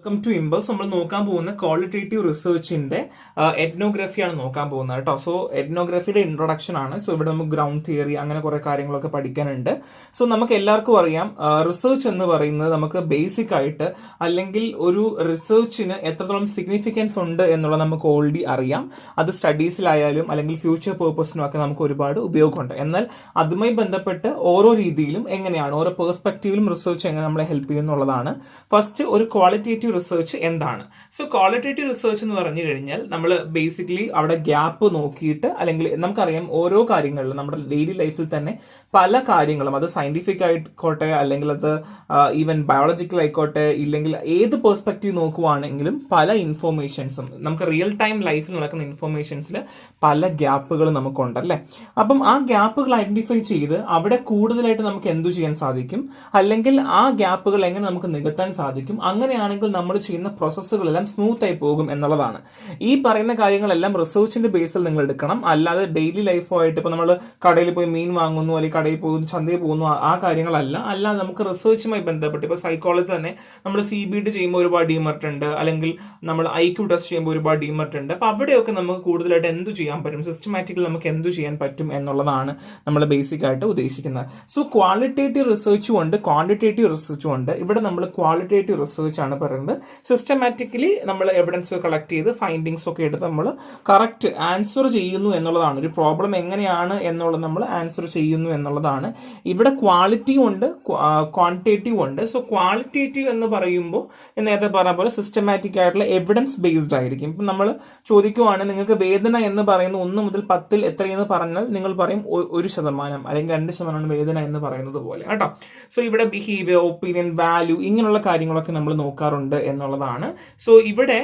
Welcome to impulse. നമ്മൾ നോക്കാൻ പോകുന്ന ക്വാളിറ്റേറ്റീവ് റിസർച്ചിന്റെ എത്നോഗ്രഫിയാണ് നോക്കാൻ പോകുന്നത് കേട്ടോ. സോ എത്നോഗ്രഫിയുടെ ഇൻട്രൊഡക്ഷൻ ആണ്. സോ ഇവിടെ നമുക്ക് ഗ്രൗണ്ട് തിയറി അങ്ങനെ കുറെ കാര്യങ്ങളൊക്കെ പഠിക്കാനുണ്ട്. സോ നമുക്ക് എല്ലാവർക്കും അറിയാം, റിസർച്ച് എന്ന് പറയുന്നത് നമുക്ക് ബേസിക് ആയിട്ട് അല്ലെങ്കിൽ ഒരു റിസർച്ചിന് എത്രത്തോളം സിഗ്നിഫിക്കൻസ് ഉണ്ട് എന്നുള്ളത് നമുക്ക് ഓൾറെഡി അറിയാം. അത് സ്റ്റഡീസിലായാലും അല്ലെങ്കിൽ ഫ്യൂച്ചർ പേർപ്പസിനും ഒക്കെ നമുക്ക് ഒരുപാട് ഉപയോഗമുണ്ട്. എന്നാൽ അതുമായി ബന്ധപ്പെട്ട് ഓരോ രീതിയിലും എങ്ങനെയാണ്, ഓരോ പേഴ്സ്പെക്റ്റീവിലും റിസർച്ച് എങ്ങനെ നമ്മളെ ഹെൽപ്പ് ചെയ്യുന്നുള്ളതാണ്. ഫസ്റ്റ്, ഒരു ക്വാളിറ്റേറ്റീവ് റിസർച്ച് എന്താണ്? സോ ക്വാളിറ്റേറ്റീവ് റിസർച്ച് എന്ന് പറഞ്ഞു കഴിഞ്ഞാൽ നമ്മൾ ബേസിക്കലി അവിടെ ഗ്യാപ്പ് നോക്കിയിട്ട്, അല്ലെങ്കിൽ നമുക്കറിയാം ഓരോ കാര്യങ്ങളിലും നമ്മുടെ ഡെയിലി ലൈഫിൽ തന്നെ പല കാര്യങ്ങളും, അത് സയന്റിഫിക് ആയിക്കോട്ടെ അല്ലെങ്കിൽ അത് ഈവൻ ബയോളജിക്കൽ ആയിക്കോട്ടെ, ഇല്ലെങ്കിൽ ഏത് പെർസ്പെക്റ്റീവ് നോക്കുവാണെങ്കിലും പല ഇൻഫോർമേഷൻസും നമുക്ക് റിയൽ ടൈം ലൈഫിൽ നടക്കുന്ന ഇൻഫോർമേഷൻസിൽ പല ഗ്യാപ്പുകൾ നമുക്കുണ്ടല്ലേ. അപ്പം ആ ഗ്യാപ്പുകൾ ഐഡന്റിഫൈ ചെയ്ത് അവിടെ കൂടുതലായിട്ട് നമുക്ക് എന്തു ചെയ്യാൻ സാധിക്കും, അല്ലെങ്കിൽ ആ ഗ്യാപ്പുകൾ എങ്ങനെ നമുക്ക് നികത്താൻ സാധിക്കും, അങ്ങനെയാണെങ്കിൽ നമ്മൾ ചെയ്യുന്ന പ്രോസസ്സുകളെല്ലാം സ്മൂത്ത് ആയി പോകും എന്നുള്ളതാണ്. ഈ പറയുന്ന കാര്യങ്ങളെല്ലാം റിസർച്ചിന്റെ ബേസിൽ നിങ്ങൾ എടുക്കണം. അല്ലാതെ ഡെയിലി ലൈഫായിട്ട് ഇപ്പോൾ നമ്മൾ കടയിൽ പോയി മീൻ വാങ്ങുന്നു അല്ലെങ്കിൽ കടയിൽ പോകുന്നു, ചന്തയിൽ പോകുന്നു, ആ കാര്യങ്ങളല്ല. അല്ലാതെ നമുക്ക് റിസർച്ചുമായി ബന്ധപ്പെട്ട് ഇപ്പോൾ സൈക്കോളജി തന്നെ നമ്മൾ CBT ചെയ്യുമ്പോൾ ഒരുപാട് ഡീമെറിറ്റ് ഉണ്ട്, അല്ലെങ്കിൽ നമ്മൾ IQ ടെസ്റ്റ് ചെയ്യുമ്പോൾ ഒരുപാട് ഡീമെറിറ്റ് ഉണ്ട്. അപ്പോൾ അവിടെയൊക്കെ നമുക്ക് കൂടുതലായിട്ട് എന്തു ചെയ്യാൻ പറ്റും, സിസ്റ്റമാറ്റിക്കലി നമുക്ക് എന്തു ചെയ്യാൻ പറ്റും എന്നുള്ളതാണ് നമ്മൾ ബേസിക് ആയിട്ട് ഉദ്ദേശിക്കുന്നത്. സോ ക്വാളിറ്റേറ്റീവ് റിസർച്ചും ഉണ്ട്, ക്വാണ്ടിറ്റേറ്റീവ് റിസർച്ചും ഉണ്ട്. ഇവിടെ നമ്മൾ ക്വാളിറ്റേറ്റീവ് റിസർച്ച് ആണ് പറയുന്നത്. സിസ്റ്റമാറ്റിക്കലി നമ്മൾ എവിഡൻസ് കളക്ട് ചെയ്ത് ഫൈൻഡിങ്സ് ഒക്കെ എടുത്ത് നമ്മൾ കറക്റ്റ് ആൻസർ ചെയ്യുന്നു എന്നുള്ളതാണ്. ഒരു പ്രോബ്ലം എങ്ങനെയാണ് എന്നുള്ളത് നമ്മൾ ആൻസർ ചെയ്യുന്നു എന്നുള്ളതാണ്. ഇവിടെ ക്വാളിറ്റിയും ഉണ്ട്, ക്വാണ്ടിറ്റേറ്റീവ് ഉണ്ട്. സോ ക്വാളിറ്റേറ്റീവ് എന്ന് പറയുമ്പോൾ നേരത്തെ പറഞ്ഞ പോലെ സിസ്റ്റമാറ്റിക് ആയിട്ടുള്ള എവിഡൻസ് ബേസ്ഡ് ആയിരിക്കും. ഇപ്പം നമ്മൾ ചോദിക്കുവാണ്, നിങ്ങൾക്ക് വേദന എന്ന് പറയുന്നത് 1 മുതൽ 10 എത്രയെന്ന് പറഞ്ഞാൽ നിങ്ങൾ പറയും 1% അല്ലെങ്കിൽ 2% വേദന എന്ന് പറയുന്നത് പോലെ കേട്ടോ. സോ ഇവിടെ ബിഹേവിയർ, ഒപ്പീനിയൻ, വാല്യൂ, ഇങ്ങനെയുള്ള കാര്യങ്ങളൊക്കെ നമ്മൾ നോക്കാറുണ്ട് എന്നുള്ളതാണ്. സോ ഇവിടെ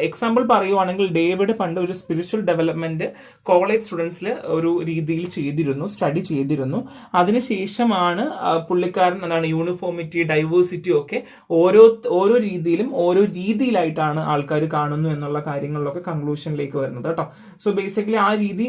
എക്സാമ്പിൾ പറയുവാണെങ്കിൽ, ഡേവിഡ് പണ്ട് ഒരു സ്പിരിച്വൽ ഡെവലപ്മെന്റ് കോളേജ് സ്റ്റുഡൻസിൽ ഒരു രീതിയിൽ ചെയ്തിരുന്നു, സ്റ്റഡി ചെയ്തിരുന്നു. അതിനുശേഷമാണ് പുള്ളിക്കാരൻ എന്താണ് യൂണിഫോമിറ്റി, ഡൈവേഴ്സിറ്റി ഒക്കെ ഓരോ രീതിയിലും ഓരോ രീതിയിലായിട്ടാണ് ആൾക്കാർ കാണുന്നു എന്നുള്ള കാര്യങ്ങളിലൊക്കെ കൺക്ലൂഷനിലേക്ക് വരുന്നത് കേട്ടോ. സോ ബേസിക്കലി ആ രീതി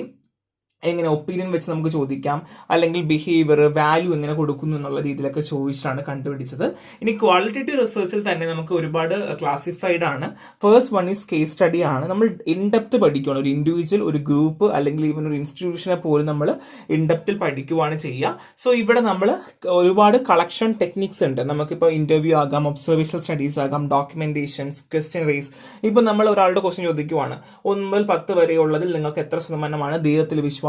എങ്ങനെ ഒപ്പീനിയൻ വെച്ച് നമുക്ക് ചോദിക്കാം, അല്ലെങ്കിൽ ബിഹേവിയർ, വാല്യൂ എങ്ങനെ കൊടുക്കുന്നു എന്നുള്ള രീതിയിലൊക്കെ ചോദിച്ചിട്ടാണ് കണ്ടുപിടിച്ചത്. ഇനി ക്വാളിറ്റേറ്റീവ് റിസർച്ചിൽ തന്നെ നമുക്ക് ഒരുപാട് ക്ലാസിഫൈഡ് ആണ്. First one is case study ആണ്. നമ്മൾ ഇൻഡെപ്ത് പഠിക്കുകയാണ്. ഒരു ഇൻഡിവിജ്വൽ, ഒരു ഗ്രൂപ്പ്, അല്ലെങ്കിൽ ഈവൻ ഒരു ഇൻസ്റ്റിറ്റ്യൂഷനെ പോലും നമ്മൾ ഇൻഡെപ്തിൽ പഠിക്കുവാണ് ചെയ്യുക. സോ ഇവിടെ നമ്മൾ ഒരുപാട് കളക്ഷൻ ടെക്നിക്സ് ഉണ്ട്. നമുക്കിപ്പോൾ ഇന്റർവ്യൂ ആകാം, ഒബ്സർവേഷണൽ സ്റ്റഡീസ് ആകാം, ഡോക്യുമെന്റേഷൻസ്, ക്വസ്റ്റ്യൻ റേസ്. ഇപ്പൊ നമ്മൾ ഒരാളുടെ ക്വസ്റ്റ്യൻ ചോദിക്കുവാണ്, 1 മുതൽ 10 വരെ ഉള്ളതിൽ നിങ്ങൾക്ക് എത്ര ശതമാനമാണ് ദൈവത്തിൽ വിശ്വാസമുള്ളത്,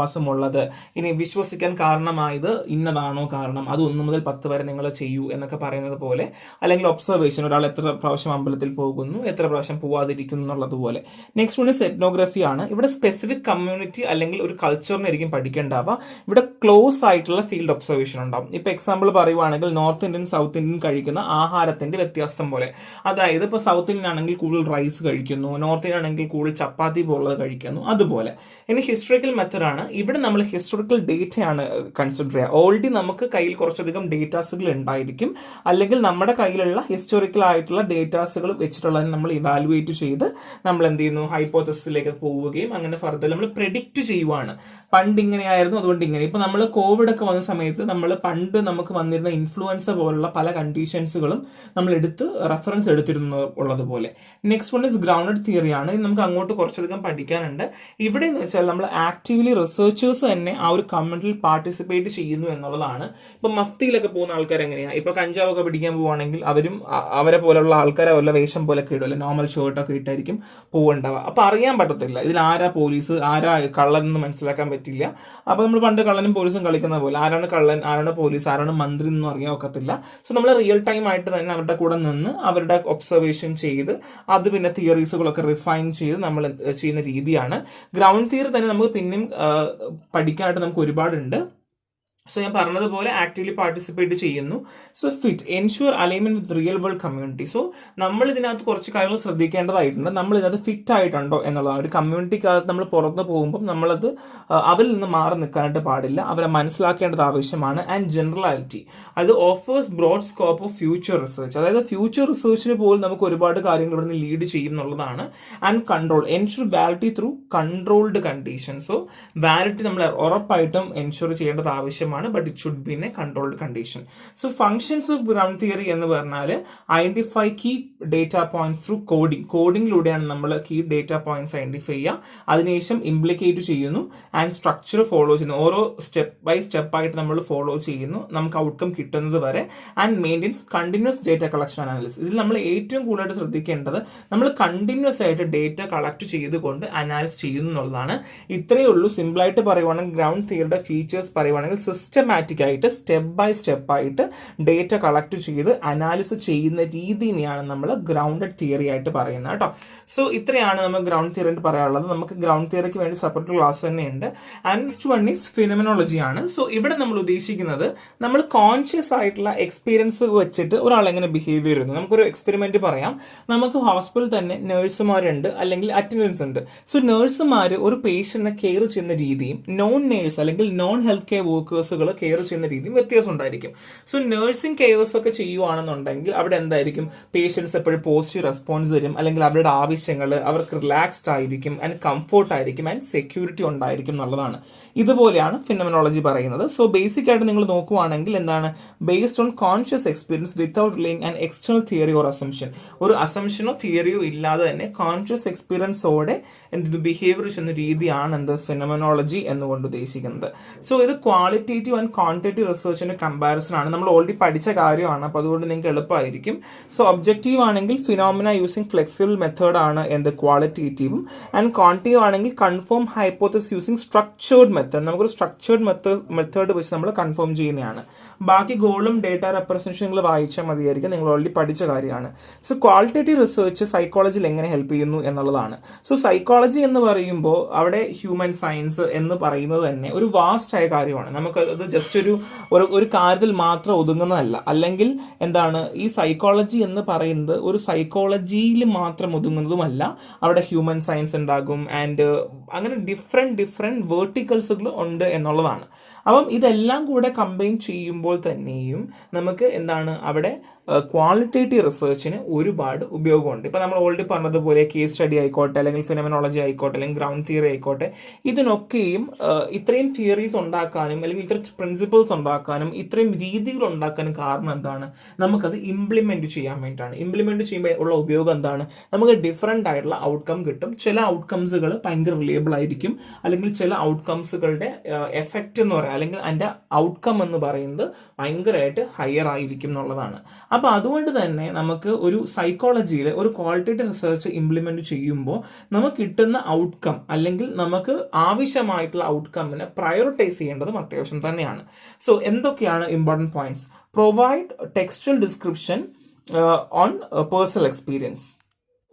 ഇനി വിശ്വസിക്കാൻ കാരണമായത് ഇന്നതാണോ കാരണം, അത് 1 മുതൽ 10 വരെ നിങ്ങൾ ചെയ്യൂ എന്നൊക്കെ പറയുന്നത് പോലെ. അല്ലെങ്കിൽ ഒബ്സർവേഷൻ, ഒരാൾ എത്ര പ്രാവശ്യം അമ്പലത്തിൽ പോകുന്നു, എത്ര പ്രാവശ്യം പോവാതിരിക്കുന്നു എന്നുള്ളതുപോലെ. നെക്സ്റ്റ് വൺ സെറ്റ്നോഗ്രഫി ആണ്. ഇവിടെ സ്പെസിഫിക് കമ്മ്യൂണിറ്റി അല്ലെങ്കിൽ ഒരു കൾച്ചറിനായിരിക്കും പഠിക്കേണ്ടാവുക. ഇവിടെ ക്ലോസ് ആയിട്ടുള്ള ഫീൽഡ് ഒബ്സർവേഷൻ ഉണ്ടാവും. ഇപ്പൊ എക്സാമ്പിൾ പറയുവാണെങ്കിൽ, നോർത്ത് ഇന്ത്യൻ, സൗത്ത് ഇന്ത്യൻ കഴിക്കുന്ന ആഹാരത്തിന്റെ വ്യത്യാസം പോലെ. അതായത് ഇപ്പൊ സൗത്ത് ഇന്ത്യൻ ആണെങ്കിൽ കൂടുതൽ റൈസ് കഴിക്കുന്നു, നോർത്ത് ഇന്ത്യൻ ആണെങ്കിൽ കൂടുതൽ ചപ്പാത്തി പോലുള്ളത് കഴിക്കുന്നു, അതുപോലെ. ഇനി ഹിസ്റ്റോറിക്കൽ മെത്തഡ് ആണ്. ഇവിടെ നമ്മൾ ഹിസ്റ്റോറിക്കൽ ഡേറ്റയാണ് കൺസിഡർ ചെയ്യുക. ഓൾറെഡി നമുക്ക് കയ്യിൽ കുറച്ചധികം ഡേറ്റാസുകൾ ഉണ്ടായിരിക്കും, അല്ലെങ്കിൽ നമ്മുടെ കയ്യിലുള്ള ഹിസ്റ്റോറിക്കൽ ആയിട്ടുള്ള ഡേറ്റാസുകൾ വെച്ചിട്ടുള്ളതിനെ നമ്മൾ ഇവാലുവേറ്റ് ചെയ്ത് നമ്മൾ എന്ത് ചെയ്യുന്നു, ഹൈപ്പോത്തസിസിലേക്ക് പോവുകയും അങ്ങനെ ഫർദർ നമ്മൾ പ്രെഡിക്റ്റ് ചെയ്യുവാണ്. പണ്ട് ഇങ്ങനെയായിരുന്നു, അതുകൊണ്ട് ഇങ്ങനെ. ഇപ്പൊ നമ്മൾ കോവിഡ് ഒക്കെ വന്ന സമയത്ത് നമ്മൾ പണ്ട് നമുക്ക് വന്നിരുന്ന ഇൻഫ്ലുവൻസ പോലുള്ള പല കണ്ടീഷൻസുകളും നമ്മൾ റെഫറൻസ് എടുത്തിരുന്നു ഉള്ളതുപോലെ. Next one is grounded theory ആണ്. ഇത് നമുക്ക് അങ്ങോട്ട് കുറച്ചധികം പഠിക്കാനുണ്ട്. ഇവിടെ എന്ന് വെച്ചാൽ നമ്മൾ ആക്റ്റീവ്ലി റിസർച്ചേഴ്സ് തന്നെ ആ ഒരു കമ്മ്യൂണിറ്റിയിൽ പാർട്ടിസിപ്പേറ്റ് ചെയ്യുന്നു എന്നുള്ളതാണ്. ഇപ്പൊ മഫ്തിയിലൊക്കെ പോകുന്ന ആൾക്കാർ എങ്ങനെയാണ്, ഇപ്പൊ കഞ്ചാവൊക്കെ പിടിക്കാൻ പോവുകയാണെങ്കിൽ അവരും അവരെ പോലുള്ള ആൾക്കാരെ വല്ല വേഷം പോലെ ഒക്കെ ഇടും, അല്ലെ നോർമൽ ഷർട്ടൊക്കെ ഇട്ടായിരിക്കും പോവുണ്ടാവുക. അപ്പൊ അറിയാൻ പറ്റത്തില്ല ഇതിൽ ആരാ പോലീസ്, ആരാ കള്ളൻ എന്ന് മനസ്സിലാക്കാൻ പറ്റില്ല. അപ്പൊ നമ്മൾ പണ്ട് കള്ളനും പോലീസും കളിക്കുന്ന പോലെ ആരാണ് കള്ളൻ, ആരാണ് പോലീസ്, ആരാണ് മന്ത്രി എന്നൊന്നും അറിയാൻ ഒക്കത്തില്ല. സോ നമ്മൾ റിയൽ ടൈം ആയിട്ട് തന്നെ അവരുടെ കൂടെ നിന്ന് അവരുടെ ഒബ്സർവേഷൻ ചെയ്ത് അത് പിന്നെ തിയറീസുകളൊക്കെ റിഫൈൻ ചെയ്ത് നമ്മൾ ചെയ്യുന്ന രീതിയാണ്. ഗ്രൗണ്ട് തിയറി തന്നെ നമുക്ക് പിന്നെയും പഠിക്കാനായിട്ട് നമുക്ക് ഒരുപാടുണ്ട്. സോ ഞാൻ പറഞ്ഞതുപോലെ ആക്റ്റീവ്ലി പാർട്ടിസിപ്പേറ്റ് ചെയ്യുന്നു. സോ ഫിറ്റ്, എൻഷുർ അലൈൻമെന്റ് വിത്ത് റിയൽ വേൾഡ് കമ്മ്യൂണിറ്റി. സോ നമ്മൾ ഇതിനകത്ത് കുറച്ച് കാര്യങ്ങൾ ശ്രദ്ധിക്കേണ്ടതായിട്ടുണ്ട്. നമ്മൾ ഇതിനകത്ത് ഫിറ്റ് ആയിട്ടുണ്ടോ എന്നുള്ളതാണ്. ഒരു കമ്മ്യൂണിറ്റിക്കകത്ത് നമ്മൾ പുറത്ത് പോകുമ്പോൾ നമ്മളത് അവരിൽ നിന്ന് മാറി നിൽക്കാനായിട്ട് പാടില്ല, അവരെ മനസ്സിലാക്കേണ്ടത് ആവശ്യമാണ്. ആൻഡ് ജനറാലിറ്റി, അത് offers broad scope of future research. അതായത് ഫ്യൂച്ചർ റിസർച്ചിന് പോലും നമുക്ക് ഒരുപാട് കാര്യങ്ങൾ ഇവിടെ നിന്ന് ലീഡ് ചെയ്യും എന്നുള്ളതാണ്. And control, ensure validity through controlled condition. So validity നമ്മൾ ഉറപ്പായിട്ടും എൻഷുർ ചെയ്യേണ്ടത് ആവശ്യമാണ്. ആവശ്യമാണ്, but it should be in a controlled condition. So functions of ground theory എന്ന് പറഞ്ഞാൽ identify key data points through കോഡിങ്ങിലൂടെയാണ് നമ്മൾ കീ ഡേറ്റ പോയിന്റ്സ് ഐഡന്റിഫൈ ചെയ്യുക, അതിനുശേഷം ഇംപ്ലിക്കേറ്റ് ചെയ്യുന്നു ആൻഡ് സ്ട്രക്ചർ ഫോളോ ചെയ്യുന്നു. ഓരോ സ്റ്റെപ്പ് ബൈ സ്റ്റെപ്പ് ആയിട്ട് നമ്മൾ ഫോളോ ചെയ്യുന്നു നമുക്ക് ഔട്ട്കം കിട്ടുന്നത് വരെ, and maintains continuous data collection analysis. ഇതിൽ നമ്മൾ ഏറ്റവും കൂടുതലായിട്ട് ശ്രദ്ധിക്കേണ്ടത് നമ്മൾ കണ്ടിന്യൂസ് ആയിട്ട് ഡേറ്റ കളക്ട് ചെയ്തുകൊണ്ട് അനാലിസ് ചെയ്യുന്നു എന്നുള്ളതാണ്. ഇത്രയേ ഉള്ളൂ. സിമ്പിളായിട്ട് പറയുവാണെങ്കിൽ ഗ്രൗണ്ട് തിയറിയുടെ ഫീച്ചേഴ്സ് പറയുവാണെങ്കിൽ സിസ്റ്റമാറ്റിക് ആയിട്ട് സ്റ്റെപ്പ് ബൈ സ്റ്റെപ്പ് ആയിട്ട് ഡേറ്റ കളക്ട് ചെയ്ത് അനാലിസ് ചെയ്യുന്ന രീതിയാണ് നമ്മൾ ഗ്രൗണ്ടഡ് തിയറി ആയിട്ട് പറയുന്നത് കേട്ടോ. സോ ഇത്രയാണ് നമ്മൾ ഗ്രൗണ്ട് തിയറി ആയിട്ട് പറയാനുള്ളത്. നമുക്ക് ഗ്രൗണ്ട് തിയറിക്ക് വേണ്ടി സെപ്പറേറ്റ് ക്ലാസ് തന്നെയുണ്ട്. And next one is phenomenology ആണ്. സോ ഇവിടെ നമ്മൾ ഉദ്ദേശിക്കുന്നത് നമ്മൾ കോൺഷ്യസ് ആയിട്ടുള്ള എക്സ്പീരിയൻസ് വെച്ചിട്ട് ഒരാൾ എങ്ങനെ ബിഹേവ് ചെയ്യുന്നു. നമുക്കൊരു എക്സ്പെരിമെന്റ് പറയാം. നമുക്ക് ഹോസ്പിറ്റലിൽ തന്നെ നഴ്സുമാരുണ്ട് അല്ലെങ്കിൽ അറ്റൻഡൻസ് ഉണ്ട്. സോ നഴ്സുമാർ ഒരു പേഷ്യന്റിനെ കെയർ ചെയ്യുന്ന രീതിയും നോൺ നേഴ്സ് അല്ലെങ്കിൽ നോൺ ഹെൽത്ത് കെയർ വർക്കേഴ്സുകൾ കെയർ ചെയ്യുന്ന രീതിയും വ്യത്യാസം ഉണ്ടായിരിക്കും. സോ നഴ്സിംഗ് കെയർസ് ഒക്കെ ചെയ്യുവാണെന്നുണ്ടെങ്കിൽ അവിടെ എന്തായിരിക്കും, പേഷ്യൻസ് എപ്പോഴും പോസിറ്റീവ് റെസ്പോൺസ് തരും, അല്ലെങ്കിൽ അവരുടെ ആവശ്യങ്ങൾ അവർക്ക് റിലാക്സ്ഡ് ആയിരിക്കും ആൻഡ് കംഫോർട്ട് ആയിരിക്കും ആൻഡ് സെക്യൂരിറ്റി ഉണ്ടായിരിക്കും എന്നുള്ളതാണ്. ഇതുപോലെയാണ് ഫിനോമിനോളജി പറയുന്നത്. സോ ബേസിക് ആയിട്ട് നിങ്ങൾ നോക്കുവാണെങ്കിൽ എന്താണ്, based on conscious experience without relaying an external theory or assumption. ഒരു അസംഷനോ തിയറിയോ ഇല്ലാതെ തന്നെ കോൺഷ്യസ് എക്സ്പീരിയൻസോടെ എന്ത് ബിഹേവിയർ ചെയ്യുന്ന രീതിയാണ് എന്ത് ഫിനോമിനോളജി എന്നുകൊണ്ട് ഉദ്ദേശിക്കുന്നത്. സോ ഇത് ക്വാളിറ്റേറ്റീവ് ആൻഡ് ക്വാണ്ടിറ്റേറ്റീവ് റിസർച്ചിന്റെ കമ്പാരിസൺ ആണ്. നമ്മൾ ഓൾറെഡി പഠിച്ച കാര്യമാണ്, അപ്പോൾ അതുകൊണ്ട് നിങ്ങൾക്ക് എളുപ്പമായിരിക്കും. സോ ഒബ്ജക്റ്റീവ് ആണെങ്കിൽ ഫിനോമിന യൂസിങ് ഫ്ലെക്സിബിൾ മെത്തേഡ് ആണ് എന്ത് ക്വാളിറ്റേറ്റീവും, ആൻഡ് ക്വാണ്ടിറ്റീവ് ആണെങ്കിൽ confirm hypothesis using structured method. നമുക്കൊരു സ്ട്രക്ചേർഡ് മെത്തേഡ് വെച്ച് നമ്മൾ കൺഫേം ചെയ്യുന്നതാണ്. ബാക്കി ഗോളും ഡേറ്റ റെപ്രസെന്റേഷൻ നിങ്ങൾ വായിച്ചാൽ മതിയായിരിക്കും, നിങ്ങൾ ഓൾറെഡി പഠിച്ച കാര്യമാണ്. സോ ക്വാളിറ്റേറ്റീവ് റിസർച്ച് സൈക്കോളജിയിൽ എങ്ങനെ ഹെൽപ്പ് ചെയ്യുന്നു എന്നുള്ളതാണ്. സോ സൈക്കോളജി എന്ന് പറയുമ്പോൾ അവിടെ ഹ്യൂമൻ സയൻസ് എന്ന് പറയുന്നത് തന്നെ ഒരു വാസ്റ്റ് ആയ കാര്യമാണ്. നമുക്ക് അത് ജസ്റ്റ് ഒരു കാര്യത്തിൽ മാത്രം ഒതുങ്ങുന്നതല്ല. അല്ലെങ്കിൽ എന്താണ്, ഈ സൈക്കോളജി എന്ന് പറയുന്നത് ഒരു സൈക്കോളജിയിൽ മാത്രം ഒതുങ്ങുന്നതുമല്ല. അവിടെ ഹ്യൂമൻ സയൻസ് ഉണ്ടാകും ആൻഡ് അങ്ങനെ ഡിഫറെന്റ് വേർട്ടിക്കൽസുകൾ ഉണ്ട് എന്നുള്ളതാണ്. അപ്പം ഇതെല്ലാം കൂടെ കമ്പൈൻ ചെയ്യുമ്പോൾ തന്നെയും നമുക്ക് എന്താണ് അവിടെ ക്വാളിറ്റേറ്റീവ് റിസർച്ചിന് ഒരുപാട് ഉപയോഗമുണ്ട്. ഇപ്പം നമ്മൾ ഓൾറെഡി പറഞ്ഞതുപോലെ കേസ് സ്റ്റഡി ആയിക്കോട്ടെ, അല്ലെങ്കിൽ ഫിനോമിനോളജി ആയിക്കോട്ടെ, അല്ലെങ്കിൽ ഗ്രൗണ്ട് തിയറി ആയിക്കോട്ടെ, ഇതിനൊക്കെയും ഇത്രയും തിയറീസ് ഉണ്ടാക്കാനും അല്ലെങ്കിൽ ഇത്ര പ്രിൻസിപ്പിൾസ് ഉണ്ടാക്കാനും ഇത്രയും രീതികൾ ഉണ്ടാക്കാനും കാരണം എന്താണ്, നമുക്കത് ഇംപ്ലിമെന്റ് ചെയ്യാൻ വേണ്ടിയിട്ടാണ്. ഇംപ്ലിമെന്റ് ചെയ്യുമ്പോൾ ഉള്ള ഉപയോഗം എന്താണ്, നമുക്ക് ഡിഫറെൻ്റ് ആയിട്ടുള്ള ഔട്ട്കം കിട്ടും. ചില ഔട്ട്കംസുകൾ ഭയങ്കര റിലയബിൾ ആയിരിക്കും, അല്ലെങ്കിൽ ചില ഔട്ട്കംസുകളുടെ എഫക്റ്റ് എന്ന് പറയാം, അല്ലെങ്കിൽ അതിൻ്റെ ഔട്ട്കം എന്ന് പറയുന്നത് ഭയങ്കരമായിട്ട് ഹയർ ആയിരിക്കും എന്നുള്ളതാണ്. അപ്പോൾ അതുകൊണ്ട് തന്നെ നമുക്ക് ഒരു സൈക്കോളജിയിൽ ഒരു ക്വാളിറ്റേറ്റീവ് റിസർച്ച് ഇംപ്ലിമെന്റ് ചെയ്യുമ്പോൾ നമുക്ക് കിട്ടുന്ന ഔട്ട്കം അല്ലെങ്കിൽ നമുക്ക് ആവശ്യമായിട്ടുള്ള ഔട്ട്കമ്മിനെ പ്രയോറിറ്റൈസ് ചെയ്യേണ്ടതും അത്യാവശ്യം തന്നെയാണ്. സോ എന്തൊക്കെയാണ് important points? Provide textual description on personal experience.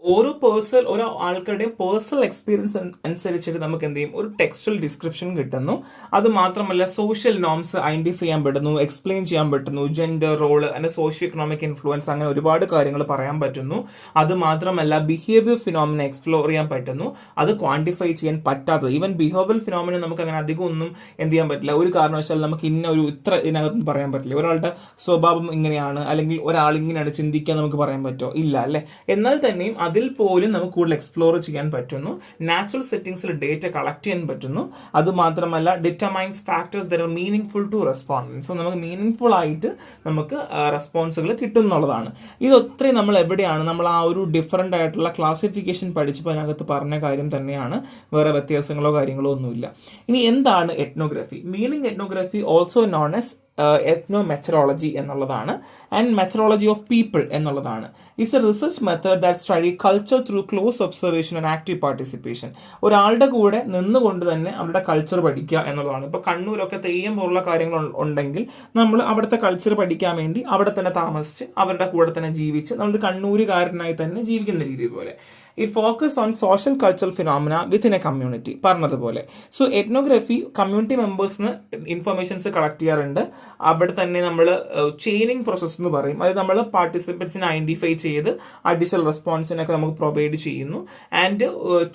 ഓരോ ആൾക്കാരുടെയും പേഴ്സണൽ എക്സ്പീരിയൻസ് അനുസരിച്ചിട്ട് നമുക്ക് എന്ത് ചെയ്യും, ഒരു ടെക്സ്റ്റൽ ഡിസ്ക്രിപ്ഷൻ കിട്ടുന്നു. അത് മാത്രമല്ല സോഷ്യൽ നോംസ് ഐഡന്റിഫൈ ചെയ്യാൻ പറ്റുന്നു, എക്സ്പ്ലെയിൻ ചെയ്യാൻ പറ്റുന്നു, ജെൻഡർ റോള് അങ്ങനെ സോഷ്യോ എക്കണോമിക് ഇൻഫ്ലുവൻസ് അങ്ങനെ ഒരുപാട് കാര്യങ്ങൾ പറയാൻ പറ്റുന്നു. അത് മാത്രമല്ല ബിഹേവിയർ ഫിനോമിന എക്സ്പ്ലോർ ചെയ്യാൻ പറ്റുന്നു. അത് ക്വാണ്ടിഫൈ ചെയ്യാൻ പറ്റാത്തത്, ഈവൻ ബിഹേവിയർ ഫിനോമിന നമുക്ക് അങ്ങനെ അധികം ഒന്നും എന്ത് ചെയ്യാൻ പറ്റില്ല. ഒരു കാരണവശാലും നമുക്ക് ഇത്ര ഇതിനകത്ത് പറയാൻ പറ്റില്ല. ഒരാളുടെ സ്വഭാവം ഇങ്ങനെയാണ് അല്ലെങ്കിൽ ഒരാൾ ഇങ്ങനെയാണ് ചിന്തിക്കാൻ നമുക്ക് പറയാൻ പറ്റുമോ? ഇല്ല അല്ലേ. എന്നാൽ തന്നെയും അതിൽ പോലും നമുക്ക് കൂടുതൽ എക്സ്പ്ലോർ ചെയ്യാൻ പറ്റുന്നു. നാച്ചുറൽ സെറ്റിംഗ്സിൽ ഡേറ്റ കളക്ട് ചെയ്യാൻ പറ്റുന്നു. അത് മാത്രമല്ല determines factors that are meaning to respondents. So നമുക്ക് മീനിങ് ആയിട്ട് നമുക്ക് റെസ്പോൺസുകൾ കിട്ടുന്നുള്ളതാണ്. ഇതൊത്തിരി നമ്മൾ എവിടെയാണ് നമ്മൾ ആ ഒരു ഡിഫറെൻ്റ് ആയിട്ടുള്ള ക്ലാസിഫിക്കേഷൻ പഠിച്ചപ്പോൾ അതിനകത്ത് പറഞ്ഞ കാര്യം തന്നെയാണ്, വേറെ വ്യത്യാസങ്ങളോ കാര്യങ്ങളോ ഒന്നുമില്ല. ഇനി എന്താണ് ethnography? Meaning ethnography also known as ethnomethodology എന്നുള്ളതാണ്, ആൻഡ് മെത്തഡോളജി ഓഫ് പീപ്പിൾ എന്നുള്ളതാണ്. It's a research method that study culture through close observation and active participation. ഒരാളുടെ കൂടെ നിന്നുകൊണ്ട് തന്നെ അവരുടെ കൾച്ചർ പഠിക്കുക എന്നുള്ളതാണ്. ഇപ്പോൾ കണ്ണൂരൊക്കെ തെയ്യം പോലുള്ള കാര്യങ്ങൾ ഉണ്ടെങ്കിൽ നമ്മൾ അവിടുത്തെ കൾച്ചർ പഠിക്കാൻ വേണ്ടി അവിടെ തന്നെ താമസിച്ച് അവരുടെ കൂടെ തന്നെ ജീവിച്ച് നമ്മൾ കണ്ണൂരുകാരനായി തന്നെ ജീവിക്കുന്ന രീതി പോലെ. It focus on social cultural phenomena within a community പറഞ്ഞതുപോലെ. സോ എത്നോഗ്രഫി കമ്മ്യൂണിറ്റി മെമ്പേഴ്സിന് ഇൻഫർമേഷൻസ് കളക്ട് ചെയ്യാറുണ്ട്. അവിടെ തന്നെ നമ്മൾ ചെയിനിങ് പ്രോസസ്സ് എന്ന് പറയും. അത് നമ്മൾ പാർട്ടിസിപ്പൻസിനെ ഐഡന്റിഫൈ ചെയ്ത് അഡീഷണൽ റെസ്പോൺസിനൊക്കെ നമുക്ക് പ്രൊവൈഡ് ചെയ്യുന്നു. ആൻഡ്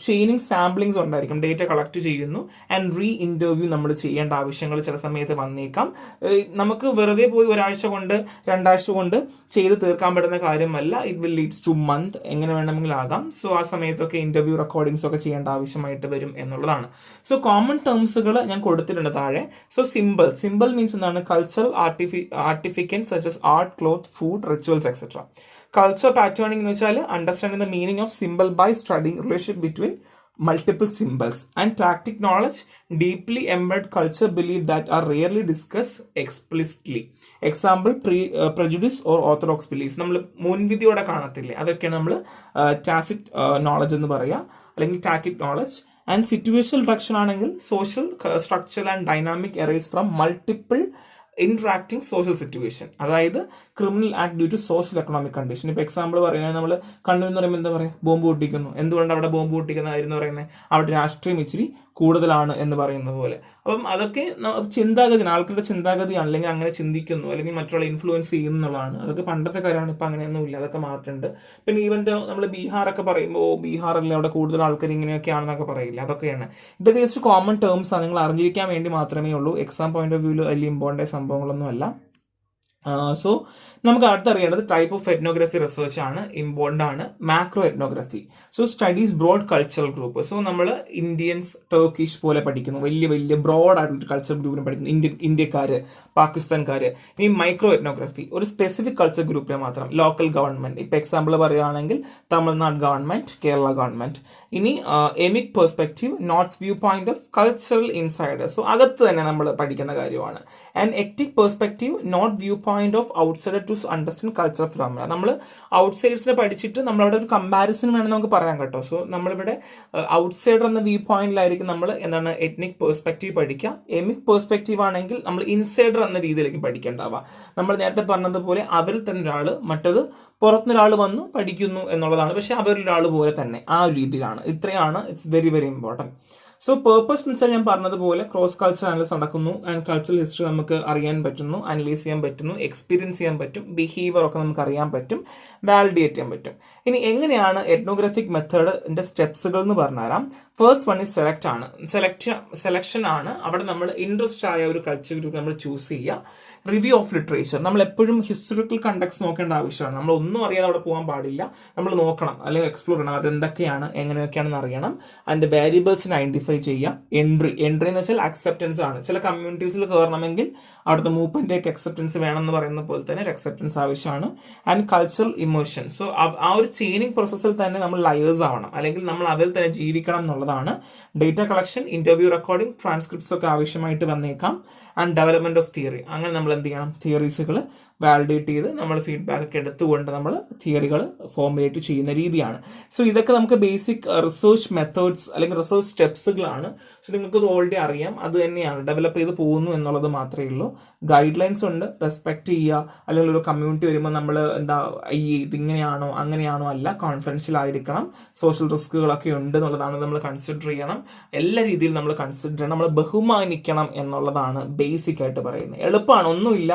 ചെയിനിങ് സാമ്പിളിങ്സ് ഉണ്ടായിരിക്കും, ഡേറ്റ കളക്ട് ചെയ്യുന്നു. ആൻഡ് റീ ഇന്റർവ്യൂ നമ്മൾ ചെയ്യേണ്ട ആവശ്യങ്ങൾ ചില സമയത്ത് വന്നേക്കാം. നമുക്ക് വെറുതെ പോയി ഒരാഴ്ച കൊണ്ട് 2 ആഴ്ച കൊണ്ട് ചെയ്ത് തീർക്കാൻ പറ്റുന്ന കാര്യമല്ല. It will leads two month, എങ്ങനെ വേണമെങ്കിലും ആകാം. സോ ആ സമയത്തൊക്കെ ഇന്റർവ്യൂ റെക്കോർഡിങ്സ് ഒക്കെ ചെയ്യേണ്ട ആവശ്യമായിട്ട് വരും എന്നുള്ളതാണ്. സോ കോമൺ ടേംസുകൾ ഞാൻ കൊടുത്തിട്ടുണ്ട് താഴെ. സോ സിമ്പിൾ മീൻസ് എന്താണ്? Cultural artifacts such as art, cloth, food, rituals etcetera. Culture patterning എന്ന് വെച്ചാൽ understanding the meaning of simple by studying relationship between multiple symbols. And tactic knowledge, deeply embedded culture belief that are rarely discussed explicitly. Example, prejudice or orthodox beliefs. നമ്മൾ മുൻവിധിയോടെ കാണത്തില്ലേ, അതൊക്കെയാണ് നമ്മൾ tacit knowledge എന്ന് പറയുക, അല്ലെങ്കിൽ tactic knowledge. And situational direction ആണെങ്കിൽ social structure and dynamic arise from multiple interacting social situation. അതായത് criminal act due to social economic condition. ഇപ്പൊ എക്സാമ്പിൾ പറയുകയാണെങ്കിൽ നമ്മൾ കണ്ണൂർ എന്ന് പറയുമ്പോൾ എന്താ പറയുക? ബോംബ് പൊട്ടിക്കുന്നു. എന്തുകൊണ്ട് അവിടെ ബോംബ് പൊട്ടിക്കുന്ന കാര്യം എന്ന് പറയുന്നത്? അവിടെ രാഷ്ട്രീയം ഇച്ചിരി കൂടുതലാണ് എന്ന് പറയുന്ന പോലെ. അപ്പം അതൊക്കെ ചിന്താഗതി, ആൾക്കാരുടെ ചിന്താഗതിയാണ്, അല്ലെങ്കിൽ അങ്ങനെ ചിന്തിക്കുന്നു, അല്ലെങ്കിൽ മറ്റുള്ള ഇൻഫ്ലുവൻസ് ചെയ്യുന്നു എന്നുള്ളതാണ്. അതൊക്കെ പണ്ടത്തെ കാര്യമാണ്, ഇപ്പം അങ്ങനെയൊന്നും ഇല്ല, അതൊക്കെ മാറ്റുന്നുണ്ട്. പിന്നെ ഈവൻ നമ്മൾ ബീഹാറൊക്കെ പറയുമ്പോൾ ബീഹാറല്ലേ അവിടെ കൂടുതൽ ആൾക്കാർ ഇങ്ങനെയൊക്കെയാണെന്നൊക്കെ പറയില്ല, അതൊക്കെയാണ്. ഇതൊക്കെ ജസ്റ്റ് കോമൺ ടേംസ് ആണ്, നിങ്ങൾ അറിഞ്ഞിരിക്കാൻ വേണ്ടി മാത്രമേ ഉള്ളൂ. എക്സാം പോയിന്റ് ഓഫ് വ്യൂവിൽ വലിയ ഇമ്പോർട്ടൻ്റ് സംഭവങ്ങളൊന്നും അല്ല. സോ നമുക്ക് അടുത്തറിയേണ്ടത് ടൈപ്പ് ഓഫ് എത്നോഗ്രഫി റിസർച്ച് ആണ്, ഇമ്പോർട്ടൻ്റ് ആണ്. Macro ethnography, so studies broad cultural group. So നമ്മൾ ഇന്ത്യൻസ്, ടർക്കിഷ് പോലെ പഠിക്കുന്നു, വലിയ ബ്രോഡ് ആയിട്ടുള്ള കൾച്ചർ ഗ്രൂപ്പിനെ പഠിക്കുന്നു, ഇന്ത്യക്കാര്, പാകിസ്ഥാൻകാര്. ഇനി മൈക്രോ എത്നോഗ്രഫി, ഒരു സ്പെസിഫിക് കൾച്ചർ ഗ്രൂപ്പിനെ മാത്രം, ലോക്കൽ ഗവൺമെന്റ്. ഇപ്പൊ എക്സാമ്പിൾ പറയുകയാണെങ്കിൽ തമിഴ്നാട് ഗവൺമെന്റ്, കേരള ഗവൺമെന്റ്. ഇനി emic perspective, notes view point of cultural insider. So അകത്ത് തന്നെ നമ്മൾ പഠിക്കുന്ന കാര്യമാണ്. And etic perspective, not view point of outsider to understand culture phenomena. നമ്മൾ ഔട്ട്സൈഡേഴ്സിനെ പഠിച്ചിട്ട് നമ്മളവിടെ ഒരു കമ്പാരിസൺ വേണം നമുക്ക് പറയാൻ കേട്ടോ. സോ നമ്മളിവിടെ ഔട്ട്സൈഡർ എന്ന വ്യൂ പോയിന്റിലായിരിക്കും നമ്മൾ എന്താണ് എത്നിക് പെർസ്പെക്റ്റീവ് പഠിക്കുക. എമിക് പെർസ്പെക്റ്റീവ് ആണെങ്കിൽ നമ്മൾ ഇൻസൈഡർ എന്ന രീതിയിലേക്ക് പഠിക്കേണ്ടാവുക. നമ്മൾ നേരത്തെ പറഞ്ഞതുപോലെ അവരിൽ തന്നെ ഒരാൾ, മറ്റത് പുറത്തുനിന്നൊരാൾ വന്നു പഠിക്കുന്നു എന്നുള്ളതാണ്. പക്ഷെ അവരൊരാൾ പോലെ തന്നെ, ആ ഒരു രീതിയിലാണ്. ഇത്രയാണ്, it's very very important. So purpose എന്ന് വെച്ചാൽ ഞാൻ പറഞ്ഞതുപോലെ ക്രോസ് കൾച്ചർ അനലൈസ് നടക്കുന്നു, ആൻഡ് കൾച്ചറൽ ഹിസ്റ്ററി നമുക്ക് അറിയാൻ പറ്റുന്നു, അനലൈസ് ചെയ്യാൻ പറ്റുന്നു, എക്സ്പീരിയൻസ് ചെയ്യാൻ പറ്റും, ബിഹേവിയർ ഒക്കെ നമുക്ക് അറിയാൻ പറ്റും, വാലിഡേറ്റ് ചെയ്യാൻ പറ്റും. ഇനി എങ്ങനെയാണ് എത്നോഗ്രാഫിക് മെത്തേഡിന്റെ സ്റ്റെപ്സുകൾ എന്ന് പറഞ്ഞുതരാം. ഫസ്റ്റ് വൺ ഈസ് സെലക്ട് ആണ്. സെലക്ഷൻ ആണ്. അവിടെ നമ്മൾ ഇൻട്രസ്റ്റ് ആയ ഒരു കൾച്ചർ ഗ്രൂപ്പ് നമ്മൾ ചൂസ് ചെയ്യുക. റിവ്യൂ ഓഫ് ലിറ്ററേച്ചർ, നമ്മൾ എപ്പോഴും ഹിസ്റ്റോറിക്കൽ കണ്ടക്സ്റ്റ് നോക്കേണ്ട ആവശ്യമാണ്. നമ്മൾ ഒന്നും അറിയാതെ അവിടെ പോകാൻ പാടില്ല, നമ്മൾ നോക്കണം, അല്ലെങ്കിൽ എക്സ്പ്ലോർ ചെയ്യണം, അത് എന്തൊക്കെയാണ് എങ്ങനെയൊക്കെയാണെന്ന് അറിയണം. അതിന്റെ വാരിയബിൾസിനെ ഐഡന്റിഫൈ ചെയ്യുക. എൻട്രി എന്ന് വെച്ചാൽ അക്സെപ്റ്റൻസ് ആണ്. ചില കമ്മ്യൂണിറ്റീസിൽ കയറണമെങ്കിൽ അവിടുത്തെ മൂവ്മെന്റ് ഒക്കെ അക്സെപ്റ്റൻസ് വേണം എന്ന് പറയുന്ന പോലെ തന്നെ ഒരു അക്സെപ്റ്റൻസ് ആവശ്യമാണ്. ആൻഡ് കൾച്ചറൽ ഇമോഷൻ, സോ ആ ഒരു ചേഞ്ചിങ് പ്രോസസ്സിൽ തന്നെ നമ്മൾ ലയേഴ്സ് ആവണം, അല്ലെങ്കിൽ നമ്മൾ അതിൽ തന്നെ ജീവിക്കണം എന്നുള്ളതാണ്. Data collection, interview recording, transcripts ഒക്കെ ആവശ്യമായിട്ട് വന്നേക്കാം. ആൻഡ് ഡെവലപ്മെന്റ് ഓഫ് തിയറി, അങ്ങനെ നമ്മൾ എന്ത് ചെയ്യണം? തിയറീസുകൾ വാലിഡേറ്റ് ചെയ്ത് നമ്മൾ ഫീഡ്ബാക്ക് ഒക്കെ എടുത്തുകൊണ്ട് നമ്മൾ തിയറികൾ ഫോർമുലേറ്റ് ചെയ്യുന്ന രീതിയാണ്. സോ ഇതൊക്കെ നമുക്ക് ബേസിക് റിസർച്ച് മെത്തേഡ്സ് അല്ലെങ്കിൽ റിസർച്ച് സ്റ്റെപ്സുകളാണ്. സോ നിങ്ങൾക്ക് ഇത് ഓൾറെഡി അറിയാം, അത് തന്നെയാണ് ഡെവലപ്പ് ചെയ്ത് പോകുന്നു എന്നുള്ളത് മാത്രമേ ഉള്ളൂ. ഗൈഡ് ലൈൻസ് ഉണ്ട്, റെസ്പെക്ട് ചെയ്യുക. അല്ലെങ്കിൽ ഒരു കമ്മ്യൂണിറ്റി വരുമ്പോൾ നമ്മൾ ഇതിങ്ങനെയാണോ അങ്ങനെയാണോ അല്ല, കോൺഫിഡൻഷ്യൽ ആയിരിക്കണം, സോഷ്യൽ റിസ്കുകളൊക്കെ ഉണ്ട് എന്നുള്ളതാണ് നമ്മൾ കൺസിഡർ ചെയ്യണം. എല്ലാ രീതിയിലും നമ്മൾ കൺസിഡർ ചെയ്യണം, നമ്മൾ ബഹുമാനിക്കണം എന്നുള്ളതാണ് ബേസിക് ആയിട്ട് പറയുന്നത്. എളുപ്പമാണ്, ഒന്നുമില്ല.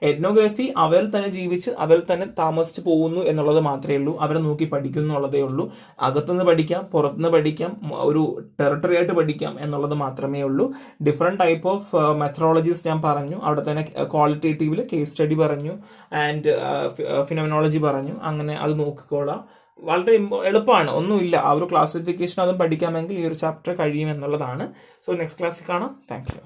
എത്നോഗ്രഫി അവരിൽ തന്നെ ജീവിച്ച് അവരിൽ തന്നെ താമസിച്ച് പോകുന്നു എന്നുള്ളത് മാത്രമേ ഉള്ളൂ. അവരെ നോക്കി പഠിക്കുന്നു എന്നുള്ളതേ ഉള്ളൂ. അകത്തുനിന്ന് പഠിക്കാം, പുറത്തുനിന്ന് പഠിക്കാം, ഒരു ടെറിട്ടറി ആയിട്ട് പഠിക്കാം എന്നുള്ളത് മാത്രമേ ഉള്ളൂ. ഡിഫറെന്റ് ടൈപ്പ് ഓഫ് മെത്തഡോളജീസ് ഞാൻ പറഞ്ഞു. അവിടെ തന്നെ ക്വാളിറ്റേറ്റീവില് കേസ് സ്റ്റഡി പറഞ്ഞു, ആൻഡ് ഫിനോമിനോളജി പറഞ്ഞു. അങ്ങനെ അത് നോക്കിക്കോളാം. വളരെ എളുപ്പമാണ്, ഒന്നുമില്ല. ആ ഒരു ക്ലാസിഫിക്കേഷൻ അതും പഠിക്കാമെങ്കിൽ ഈ ഒരു ചാപ്റ്റർ കഴിയും എന്നുള്ളതാണ്. സോ നെക്സ്റ്റ് ക്ലാസ്സിൽ കാണാം. Thank you.